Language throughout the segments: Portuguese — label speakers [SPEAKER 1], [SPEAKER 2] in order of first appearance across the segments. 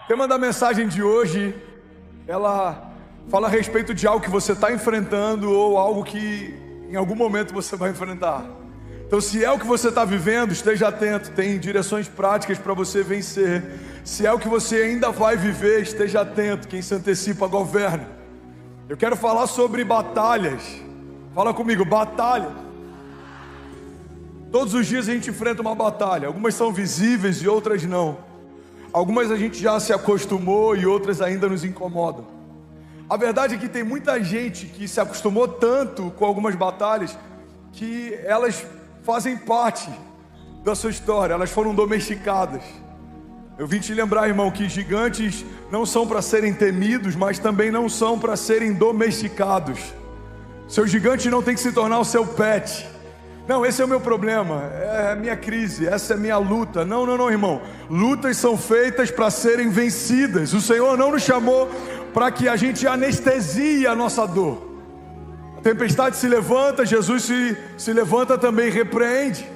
[SPEAKER 1] tema da mensagem de hoje, ela fala a respeito de algo que você está enfrentando ou algo que em algum momento você vai enfrentar. Então, se é o que você está vivendo, esteja atento, tem direções práticas para você vencer. Se é o que você ainda vai viver, esteja atento, quem se antecipa governa. Eu quero falar sobre batalhas. Fala comigo, batalha. Todos os dias a gente enfrenta uma batalha, algumas são visíveis e outras não. Algumas a gente já se acostumou e outras ainda nos incomodam. A verdade é que tem muita gente que se acostumou tanto com algumas batalhas que elas fazem parte da sua história, elas foram domesticadas. Eu vim te lembrar, irmão, que gigantes não são para serem temidos, mas também não são para serem domesticados. Seu gigante não tem que se tornar o seu pet. Não, esse é o meu problema, é a minha crise, essa é a minha luta. Não, irmão. Lutas são feitas para serem vencidas. O Senhor não nos chamou para que a gente anestesie a nossa dor. A tempestade se levanta, Jesus se levanta também e repreende.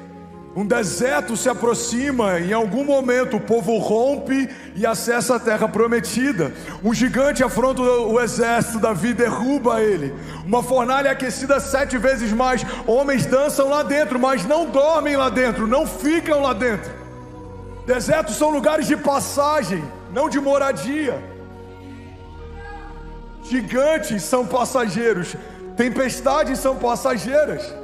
[SPEAKER 1] Um deserto se aproxima, em algum momento o povo rompe e acessa a terra prometida. Um gigante afronta o exército, Davi derruba ele. Uma fornalha aquecida 7 vezes mais. Homens dançam lá dentro, mas não dormem lá dentro, não ficam lá dentro. Desertos são lugares de passagem, não de moradia. Gigantes são passageiros, tempestades são passageiras.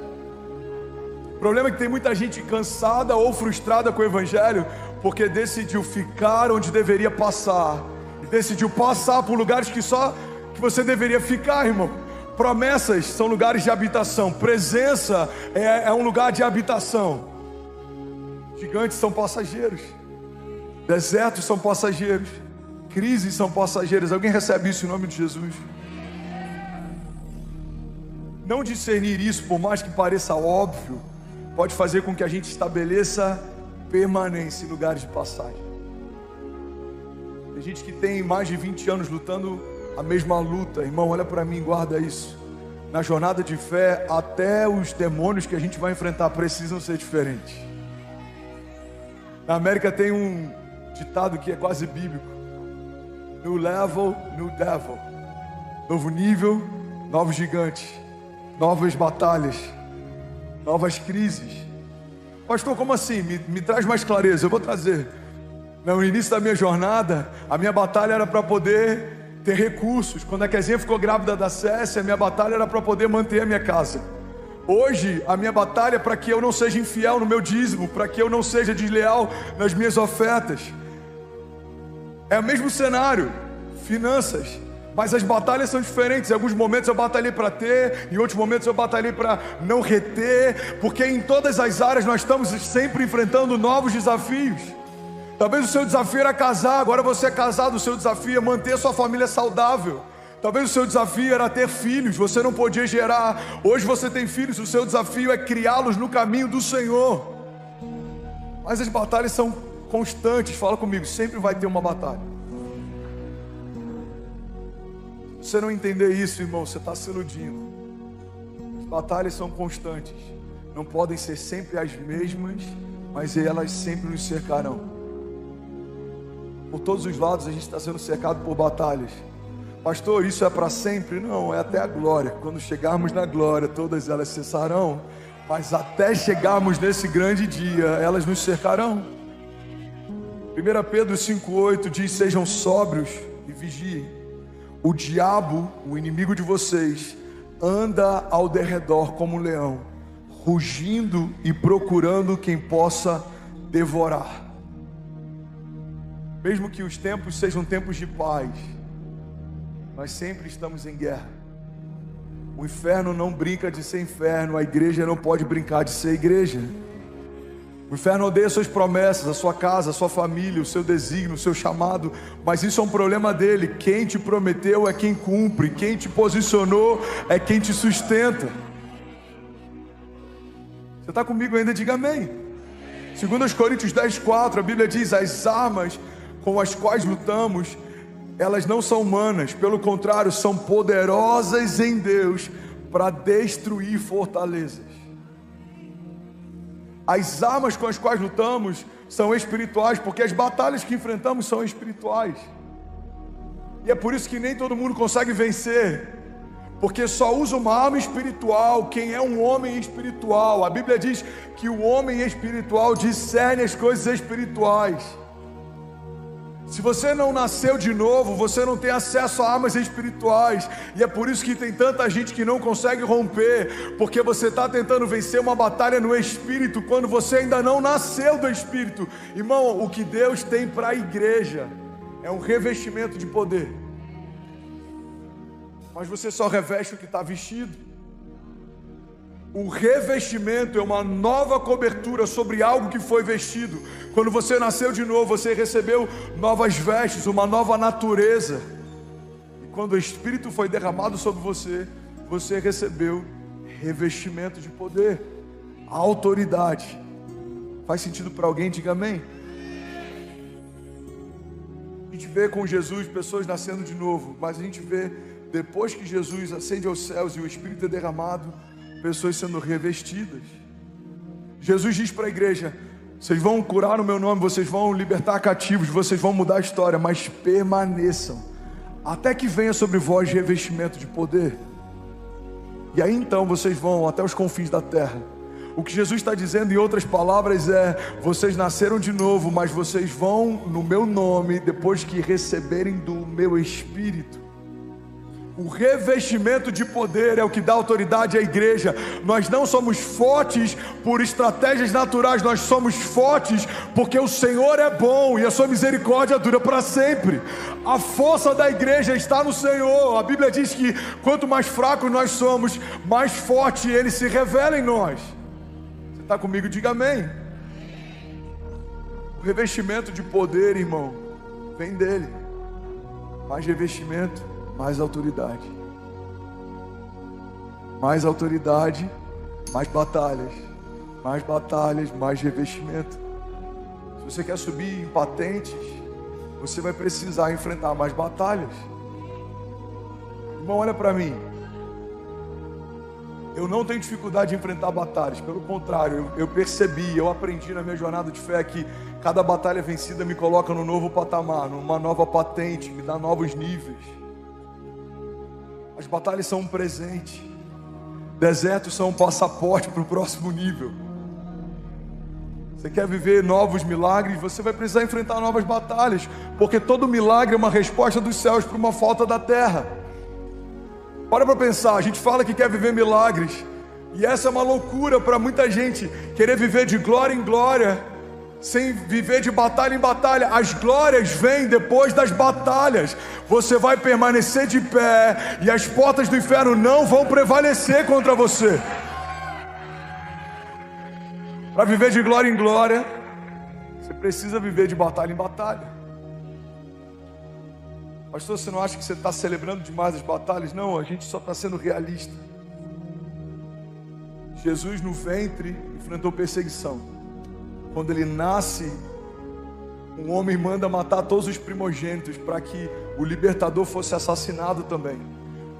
[SPEAKER 1] O problema é que tem muita gente cansada ou frustrada com o Evangelho porque decidiu ficar onde deveria passar e decidiu passar por lugares que você deveria ficar, irmão. Promessas são lugares de habitação, presença é um lugar de habitação. Gigantes são passageiros, desertos são passageiros, crises são passageiras. Alguém recebe isso em nome de Jesus? Não discernir isso, por mais que pareça óbvio, pode fazer com que a gente estabeleça permanência em lugares de passagem. Tem gente que tem mais de 20 anos lutando a mesma luta. Irmão, olha para mim, guarda isso. Na jornada de fé, até os demônios que a gente vai enfrentar precisam ser diferentes. Na América tem um ditado que é quase bíblico: New level, new devil. Novo nível, novos gigantes, novas batalhas, novas crises. Pastor, como assim? Me traz mais clareza. Eu vou trazer. No início da minha jornada, a minha batalha era para poder ter recursos. Quando a Kezinha ficou grávida da Cécia, a minha batalha era para poder manter a minha casa. Hoje, a minha batalha é para que eu não seja infiel no meu dízimo, para que eu não seja desleal nas minhas ofertas. É o mesmo cenário, finanças. Mas as batalhas são diferentes. Em alguns momentos eu batalhei para ter, em outros momentos eu batalhei para não reter, porque em todas as áreas nós estamos sempre enfrentando novos desafios. Talvez o seu desafio era casar, agora você é casado, o seu desafio é manter a sua família saudável. Talvez o seu desafio era ter filhos, você não podia gerar. Hoje você tem filhos, o seu desafio é criá-los no caminho do Senhor. Mas as batalhas são constantes. Fala comigo, sempre vai ter uma batalha. Se você não entender isso, irmão, você está se iludindo. As batalhas são constantes. Não podem ser sempre as mesmas, mas elas sempre nos cercarão. Por todos os lados a gente está sendo cercado por batalhas. Pastor, isso é para sempre? Não, é até a glória. Quando chegarmos na glória, todas elas cessarão. Mas até chegarmos nesse grande dia, elas nos cercarão. 1 Pedro 5,8 diz: sejam sóbrios e vigiem. O diabo, o inimigo de vocês, anda ao derredor como um leão, rugindo e procurando quem possa devorar. Mesmo que os tempos sejam tempos de paz, nós sempre estamos em guerra. O inferno não brinca de ser inferno, a igreja não pode brincar de ser igreja. O inferno odeia suas promessas, a sua casa, a sua família, o seu desígnio, o seu chamado. Mas isso é um problema dele. Quem te prometeu é quem cumpre. Quem te posicionou é quem te sustenta. Você está comigo ainda? Diga amém. 2 Coríntios 10,4, a Bíblia diz: as armas com as quais lutamos, elas não são humanas. Pelo contrário, são poderosas em Deus para destruir fortalezas. As armas com as quais lutamos são espirituais, porque as batalhas que enfrentamos são espirituais. E é por isso que nem todo mundo consegue vencer, porque só usa uma arma espiritual quem é um homem espiritual. A Bíblia diz que o homem espiritual discerne as coisas espirituais. Se você não nasceu de novo, você não tem acesso a armas espirituais. E é por isso que tem tanta gente que não consegue romper, porque você está tentando vencer uma batalha no Espírito, quando você ainda não nasceu do Espírito. Irmão, o que Deus tem para a igreja é um revestimento de poder. Mas você só reveste o que está vestido. O revestimento é uma nova cobertura sobre algo que foi vestido. Quando você nasceu de novo, você recebeu novas vestes, uma nova natureza. E quando o Espírito foi derramado sobre você, você recebeu revestimento de poder, autoridade. Faz sentido para alguém? Diga amém. A gente vê com Jesus pessoas nascendo de novo, mas a gente vê depois que Jesus ascende aos céus e o Espírito é derramado, pessoas sendo revestidas. Jesus diz para a igreja: vocês vão curar no meu nome, vocês vão libertar cativos, vocês vão mudar a história, mas permaneçam até que venha sobre vós revestimento de poder. E aí então vocês vão até os confins da terra. O que Jesus está dizendo, em outras palavras, é: vocês nasceram de novo, mas vocês vão no meu nome depois que receberem do meu Espírito. O revestimento de poder é o que dá autoridade à igreja. Nós não somos fortes por estratégias naturais, nós somos fortes porque o Senhor é bom e a sua misericórdia dura para sempre. A força da igreja está no Senhor. A Bíblia diz que quanto mais fracos nós somos, mais forte Ele se revela em nós. Você está comigo? Diga amém. O revestimento de poder, irmão, vem dele. Mais revestimento, mais autoridade. Mais autoridade, mais batalhas. Mais batalhas, mais revestimento. Se você quer subir em patentes, você vai precisar enfrentar mais batalhas. Irmão, olha para mim. Eu não tenho dificuldade de enfrentar batalhas. Pelo contrário, eu percebi, eu aprendi na minha jornada de fé que cada batalha vencida me coloca num novo patamar, numa nova patente, me dá novos níveis. As batalhas são um presente. Desertos são um passaporte para o próximo nível. Você quer viver novos milagres? Você vai precisar enfrentar novas batalhas, porque todo milagre é uma resposta dos céus para uma falta da terra. Para pensar, a gente fala que quer viver milagres, e essa é uma loucura para muita gente, querer viver de glória em glória, sem viver de batalha em batalha. As glórias vêm depois das batalhas. Você vai permanecer de pé e as portas do inferno não vão prevalecer contra você. Para viver de glória em glória, você precisa viver de batalha em batalha. Pastor, você não acha que você está celebrando demais as batalhas? Não, a gente só está sendo realista. Jesus no ventre enfrentou perseguição. Quando ele nasce, um homem manda matar todos os primogênitos para que o libertador fosse assassinado também.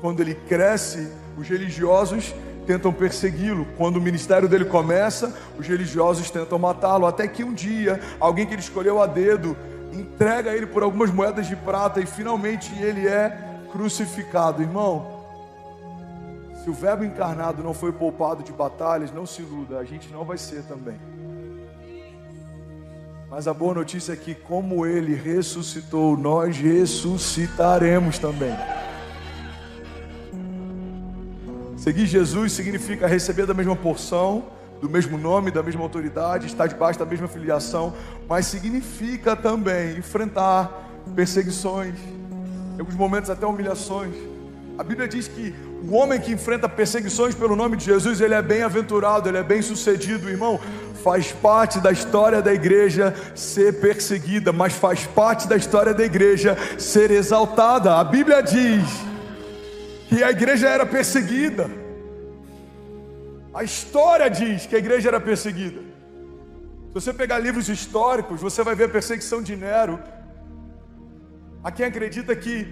[SPEAKER 1] Quando ele cresce, os religiosos tentam persegui-lo. Quando o ministério dele começa, os religiosos tentam matá-lo, até que um dia, alguém que ele escolheu a dedo, entrega ele por algumas moedas de prata e finalmente ele é crucificado. Irmão, se o verbo encarnado não foi poupado de batalhas, não se iluda, a gente não vai ser também. Mas a boa notícia é que, como ele ressuscitou, nós ressuscitaremos também. Seguir Jesus significa receber da mesma porção, do mesmo nome, da mesma autoridade, estar debaixo da mesma filiação, mas significa também enfrentar perseguições, em alguns momentos até humilhações. A Bíblia diz que o homem que enfrenta perseguições pelo nome de Jesus, ele é bem-aventurado, ele é bem-sucedido. Irmão, faz parte da história da igreja ser perseguida, mas faz parte da história da igreja ser exaltada. A Bíblia diz que a igreja era perseguida. A história diz que a igreja era perseguida. Se você pegar livros históricos, você vai ver a perseguição de Nero. Há quem acredita que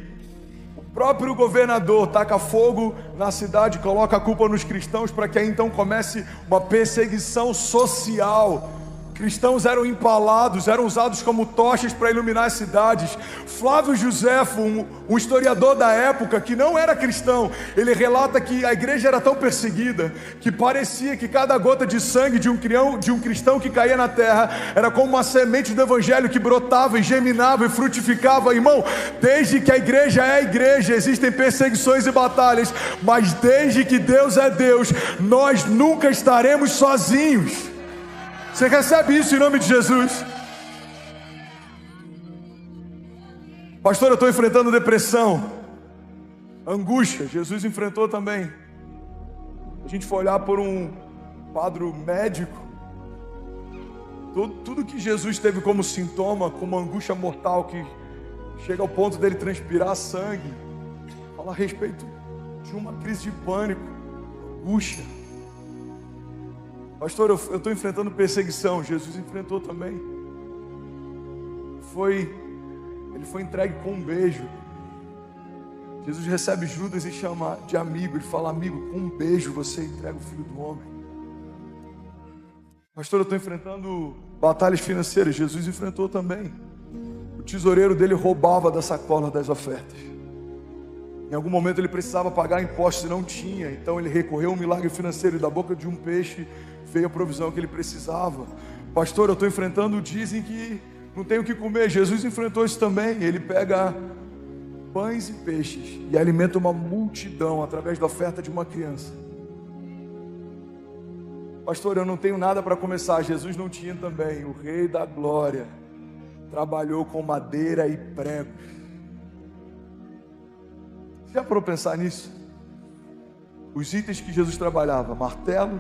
[SPEAKER 1] o próprio governador taca fogo na cidade, coloca a culpa nos cristãos para que aí então comece uma perseguição social. Cristãos eram empalados, eram usados como tochas para iluminar as cidades. Flávio Josefo, um historiador da época que não era cristão, ele relata que a igreja era tão perseguida que parecia que cada gota de sangue de um cristão que caía na terra era como uma semente do evangelho que brotava e geminava e frutificava. Irmão, desde que a igreja é a igreja, existem perseguições e batalhas, mas desde que Deus é Deus, nós nunca estaremos sozinhos. Você recebe isso em nome de Jesus? Pastor, eu estou enfrentando depressão, angústia. Jesus enfrentou também. A gente foi olhar por um quadro médico. Tudo que Jesus teve como sintoma, como angústia mortal, que chega ao ponto dele transpirar sangue, fala a respeito de uma crise de pânico, angústia. Pastor, eu estou enfrentando perseguição. Jesus enfrentou também. Ele foi entregue com um beijo. Jesus recebe Judas e chama de amigo. Ele fala: amigo, com um beijo você entrega o Filho do Homem. Pastor, eu estou enfrentando batalhas financeiras. Jesus enfrentou também. O tesoureiro dele roubava da sacola das ofertas. Em algum momento ele precisava pagar impostos e não tinha. Então ele recorreu a um milagre financeiro e da boca de um peixe veio a provisão que ele precisava. Pastor, eu estou enfrentando, dizem que não tenho o que comer. Jesus enfrentou isso também. Ele pega pães e peixes e alimenta uma multidão através da oferta de uma criança. Pastor, eu não tenho nada para começar. Jesus não tinha também. O Rei da Glória trabalhou com madeira e pregos. Já parou para pensar nisso? Os itens que Jesus trabalhava: martelo,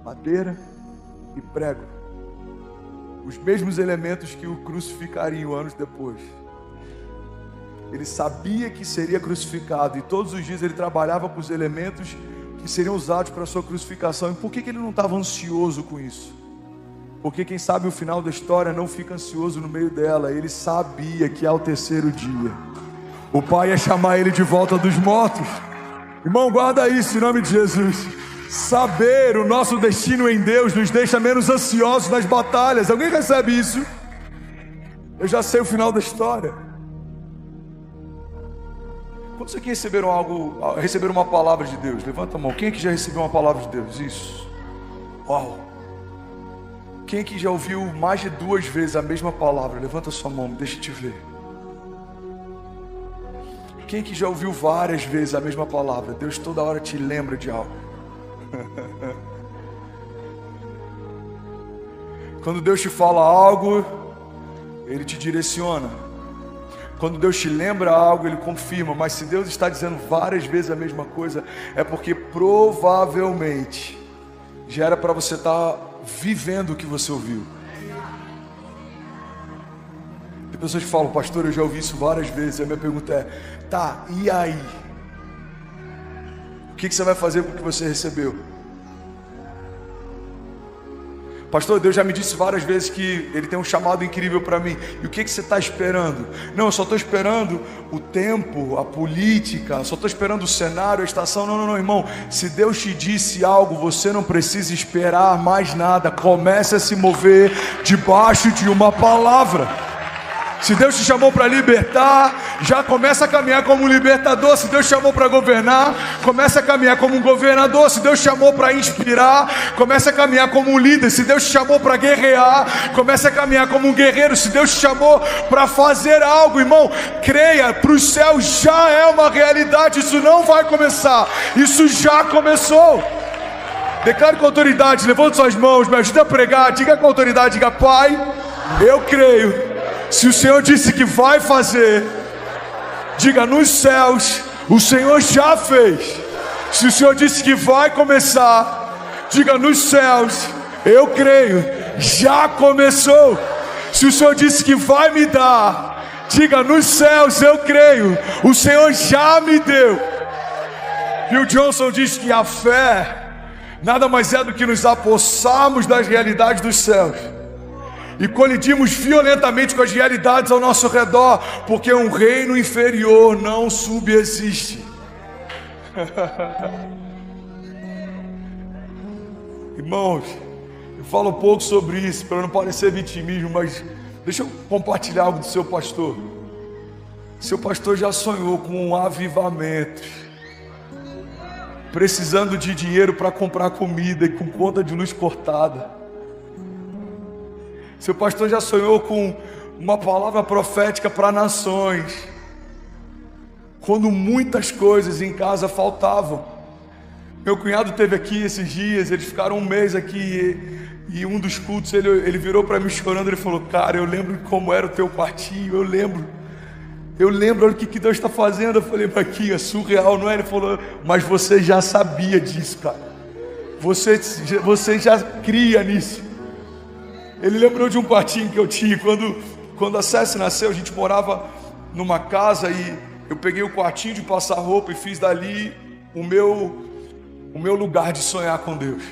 [SPEAKER 1] madeira e prego. Os mesmos elementos que o crucificariam anos depois. Ele sabia que seria crucificado e todos os dias ele trabalhava com os elementos que seriam usados para a sua crucificação. E por que ele não estava ansioso com isso? Porque quem sabe o final da história não fica ansioso no meio dela. Ele sabia que ao terceiro dia o Pai ia chamar ele de volta dos mortos. Irmão, guarda isso em nome de Jesus. Saber o nosso destino em Deus nos deixa menos ansiosos nas batalhas. Alguém recebe isso? Eu já sei o final da história. Quantos aqui receberam uma palavra de Deus? Levanta a mão. Quem aqui já recebeu uma palavra de Deus? Isso. Uau. Quem aqui já ouviu mais de 2 vezes a mesma palavra? Levanta a sua mão, deixa eu te ver. Quem que já ouviu várias vezes a mesma palavra? Deus toda hora te lembra de algo. Quando Deus te fala algo, Ele te direciona. Quando Deus te lembra algo, Ele confirma. Mas se Deus está dizendo várias vezes a mesma coisa, é porque provavelmente já era para você estar vivendo o que você ouviu. Tem pessoas que falam: pastor, eu já ouvi isso várias vezes. A minha pergunta é: tá, e aí? O que você vai fazer com o que você recebeu? Pastor, Deus já me disse várias vezes que Ele tem um chamado incrível para mim. E o que você está esperando? Não, eu só estou esperando o tempo, a política, só estou esperando o cenário, a estação. Não, irmão. Se Deus te disse algo, você não precisa esperar mais nada. Comece a se mover debaixo de uma palavra. Se Deus te chamou para libertar, já começa a caminhar como um libertador. Se Deus te chamou para governar, começa a caminhar como um governador. Se Deus te chamou para inspirar, começa a caminhar como um líder. Se Deus te chamou para guerrear, começa a caminhar como um guerreiro. Se Deus te chamou para fazer algo, irmão, creia, para os céus já é uma realidade. Isso não vai começar, isso já começou. Declare com autoridade, levante suas mãos, me ajude a pregar. Diga com autoridade, diga: Pai, eu creio. Se o Senhor disse que vai fazer, diga: nos céus o Senhor já fez. Se o Senhor disse que vai começar, diga: nos céus eu creio, já começou. Se o Senhor disse que vai me dar, diga: nos céus eu creio, o Senhor já me deu. Bill Johnson diz que a fé nada mais é do que nos apossarmos das realidades dos céus e colidimos violentamente com as realidades ao nosso redor, porque um reino inferior não subsiste. Irmãos, falo um pouco sobre isso, para não parecer vitimismo, mas deixa eu compartilhar algo do seu pastor. Seu pastor já sonhou com um avivamento, precisando de dinheiro para comprar comida e com conta de luz cortada. Seu pastor já sonhou com uma palavra profética para nações, quando muitas coisas em casa faltavam. Meu cunhado esteve aqui esses dias, eles ficaram um mês aqui, e um dos cultos ele virou para mim chorando, ele falou: cara, eu lembro como era o teu quartinho, eu lembro, olha o que Deus está fazendo. Eu falei: Marquinhos, é surreal, não é? Ele falou: mas você já sabia disso, cara, você já cria nisso. Ele lembrou de um quartinho que eu tinha, quando a Cécia nasceu, a gente morava numa casa, e eu peguei o quartinho de passar roupa e fiz dali o meu lugar de sonhar com Deus.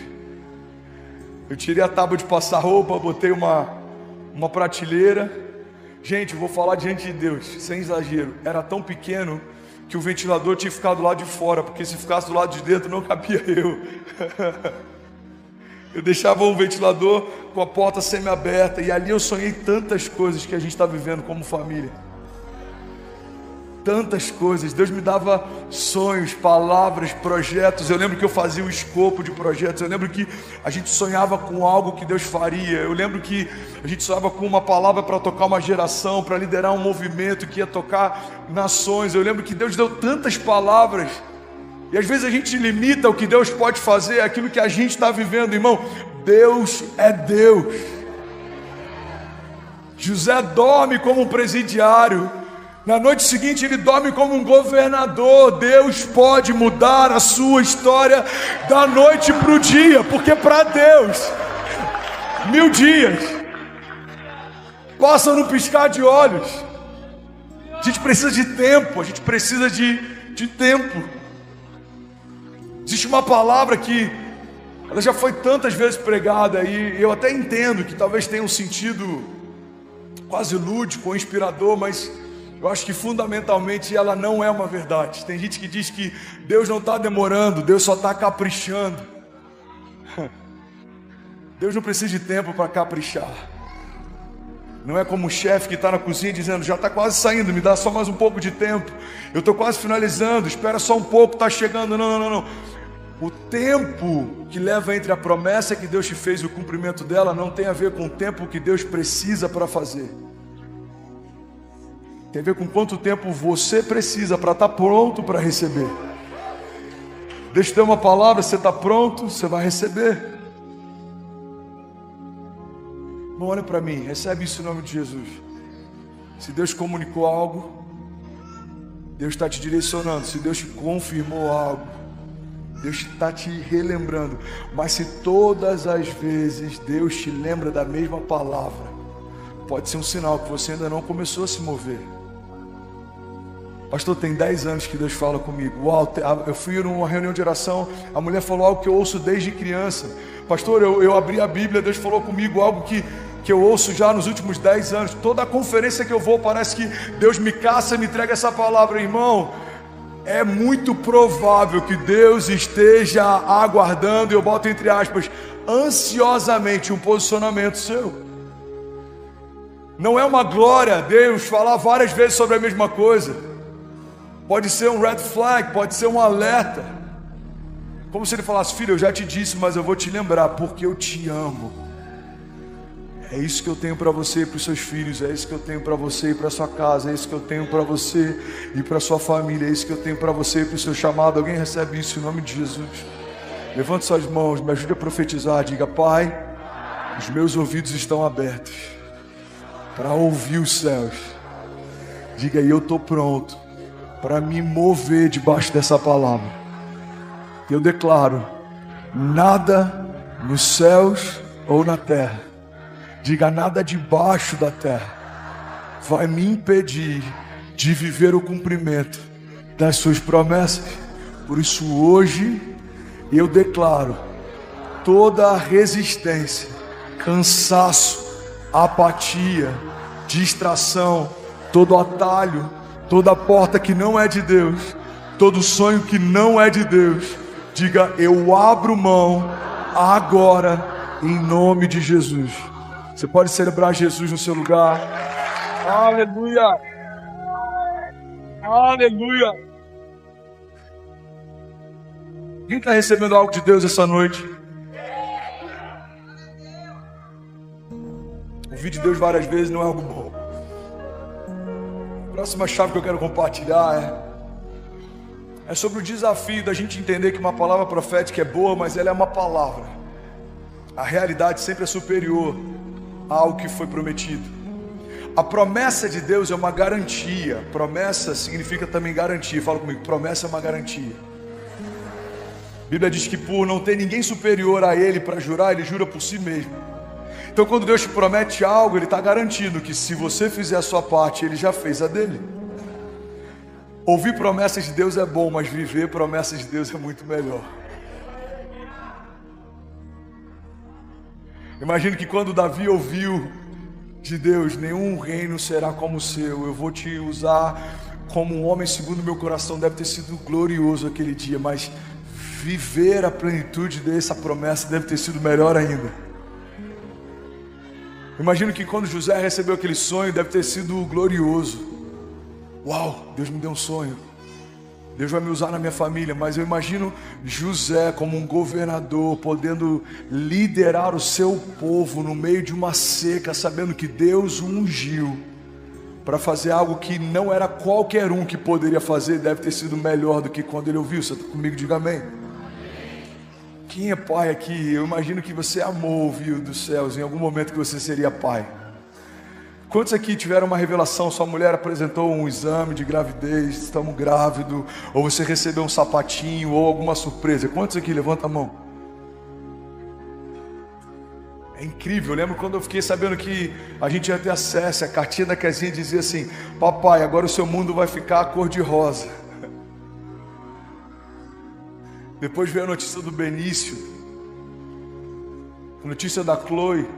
[SPEAKER 1] Eu tirei a tábua de passar roupa, botei uma prateleira. Gente, eu vou falar diante de Deus, sem exagero, era tão pequeno que o ventilador tinha que ficar do lado de fora, porque se ficasse do lado de dentro não cabia eu. Eu deixava o ventilador com a porta semi-aberta, e ali eu sonhei tantas coisas que a gente está vivendo como família. Tantas coisas, Deus me dava sonhos, palavras, projetos. Eu lembro que eu fazia o escopo de projetos. Eu lembro que a gente sonhava com algo que Deus faria. Eu lembro que a gente sonhava com uma palavra para tocar uma geração, para liderar um movimento que ia tocar nações. Eu lembro que Deus deu tantas palavras, e às vezes a gente limita o que Deus pode fazer, aquilo que a gente está vivendo. Irmão, Deus é Deus. José dorme como um presidiário, na noite seguinte ele dorme como um governador. Deus pode mudar a sua história da noite para o dia, porque para Deus 1000 dias passam no piscar de olhos. A gente precisa de tempo, a gente precisa de tempo. Existe uma palavra que ela já foi tantas vezes pregada, e eu até entendo que talvez tenha um sentido quase lúdico ou inspirador, mas eu acho que fundamentalmente ela não é uma verdade. Tem gente que diz que Deus não está demorando, Deus só está caprichando. Deus não precisa de tempo para caprichar. Não é como o chefe que está na cozinha dizendo: já está quase saindo, me dá só mais um pouco de tempo, eu estou quase finalizando, espera só um pouco, está chegando. Não. O tempo que leva entre a promessa que Deus te fez e o cumprimento dela não tem a ver com o tempo que Deus precisa para fazer. Tem a ver com quanto tempo você precisa para estar pronto para receber. Deixa eu ter uma palavra, você está pronto, você vai receber. Não, olha para mim, recebe isso em nome de Jesus. Se Deus comunicou algo, Deus está te direcionando. Se Deus te confirmou algo, Deus está te relembrando. Mas se todas as vezes Deus te lembra da mesma palavra, pode ser um sinal que você ainda não começou a se mover. Pastor, tem 10 anos que Deus fala comigo. Uau, eu fui numa reunião de oração, a mulher falou algo que eu ouço desde criança. Pastor, eu abri a Bíblia, Deus falou comigo algo que eu ouço já nos últimos 10 anos. Toda a conferência que eu vou, parece que Deus me caça e me entrega essa palavra. Irmão, é muito provável que Deus esteja aguardando, e eu boto entre aspas, ansiosamente, um posicionamento seu. Não é uma glória Deus falar várias vezes sobre a mesma coisa. Pode ser um red flag, pode ser um alerta. Como se ele falasse: filho, eu já te disse, mas eu vou te lembrar, porque eu te amo. É isso que eu tenho para você e para os seus filhos. É isso que eu tenho para você e para a sua casa. É isso que eu tenho para você e para a sua família. É isso que eu tenho para você e para o seu chamado. Alguém recebe isso em nome de Jesus? Levante suas mãos, me ajude a profetizar. Diga: Pai, os meus ouvidos estão abertos para ouvir os céus. Diga: e eu estou pronto para me mover debaixo dessa palavra. Eu declaro: nada nos céus ou na terra, diga, nada debaixo da terra vai me impedir de viver o cumprimento das suas promessas. Por isso hoje eu declaro: toda a resistência, cansaço, apatia, distração, todo atalho, toda porta que não é de Deus, todo sonho que não é de Deus, diga: eu abro mão agora Em nome de Jesus. Você pode celebrar Jesus no seu lugar. Aleluia. Aleluia. Quem está recebendo algo de Deus essa noite? Ouvir de Deus várias vezes não é algo bom. A próxima chave que eu quero compartilhar é sobre o desafio da gente entender que uma palavra profética é boa, mas ela é uma palavra. A realidade sempre é superior a algo que foi prometido. A promessa de Deus é uma garantia. Promessa significa também garantia. Fala comigo, promessa é uma garantia. A Bíblia diz que por não ter ninguém superior a Ele para jurar, Ele jura por si mesmo. Então quando Deus te promete algo, Ele está garantindo que se você fizer a sua parte, Ele já fez a dele. Ouvir promessas de Deus é bom, mas viver promessas de Deus é muito melhor. Imagino que quando Davi ouviu de Deus, nenhum reino será como o seu, eu vou te usar como um homem segundo o meu coração. Deve ter sido glorioso aquele dia, mas viver a plenitude dessa promessa deve ter sido melhor ainda. Imagino que quando José recebeu aquele sonho, deve ter sido glorioso. Uau, Deus me deu um sonho, Deus vai me usar na minha família. Mas eu imagino José como um governador, podendo liderar o seu povo no meio de uma seca, sabendo que Deus o ungiu para fazer algo que não era qualquer um que poderia fazer. Deve ter sido melhor do que quando ele ouviu. Você está comigo? Diga amém. Quem é pai aqui? Eu imagino que você amou ouvir dos céus em algum momento que você seria pai. Quantos aqui tiveram uma revelação? Sua mulher apresentou um exame de gravidez, estamos grávidos, ou você recebeu um sapatinho, ou alguma surpresa? Quantos aqui? Levanta a mão. É incrível. Eu lembro quando eu fiquei sabendo que a gente ia ter acesso. A cartinha da Kezinha dizia assim: papai, agora o seu mundo vai ficar cor de rosa. Depois veio a notícia do Benício, a notícia da Chloe.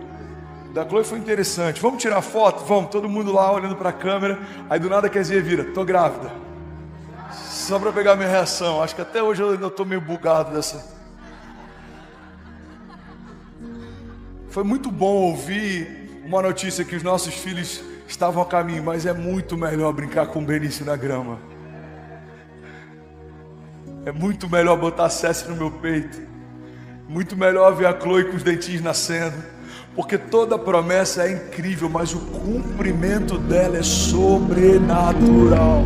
[SPEAKER 1] Da Chloe foi interessante. Vamos tirar foto? Vamos, todo mundo lá olhando para a câmera. Aí do nada a Kezinha vira: tô grávida. Só para pegar minha reação. Acho que até hoje eu ainda estou meio bugado dessa. Foi muito bom ouvir uma notícia que os nossos filhos estavam a caminho, mas é muito melhor brincar com o Benício na grama. É muito melhor botar César no meu peito. Muito melhor ver a Chloe com os dentinhos nascendo. Porque toda promessa é incrível, mas o cumprimento dela é sobrenatural.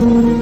[SPEAKER 1] Deus.